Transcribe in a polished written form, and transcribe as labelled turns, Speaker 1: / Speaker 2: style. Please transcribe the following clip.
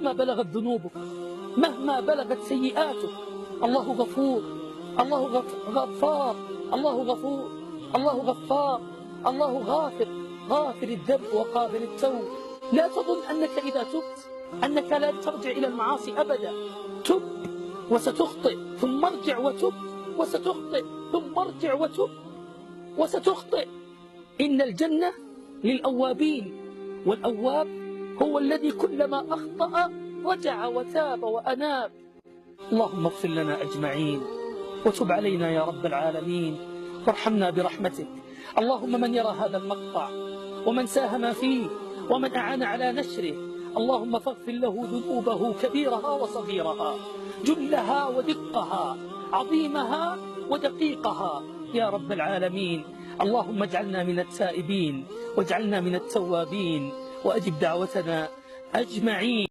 Speaker 1: مهما بلغت ذنوبك، مهما بلغت سيئاتك. الله غفور، الله غفار، الله غفور، الله غفار، الله غافر الذنب وقابل التوب. لا تظن أنك إذا تبت أنك لا ترجع إلى المعاصي أبدا. تب وستخطئ، ثم ارجع وتب وستخطئ، ثم ارجع وتب وستخطئ. إن الجنة للأوابين، والأواب هو الذي كلما أخطأ رجع وتاب وأناب. اللهم اغفر لنا أجمعين وتب علينا يا رب العالمين، وارحمنا برحمتك. اللهم من يرى هذا المقطع ومن ساهم فيه ومن أعان على نشره، اللهم فاغفر له ذنوبه كبيرها وصغيرها، جلها ودقها، عظيمها ودقيقها يا رب العالمين. اللهم اجعلنا من التائبين واجعلنا من التوابين، وأجب دعوتنا أجمعين.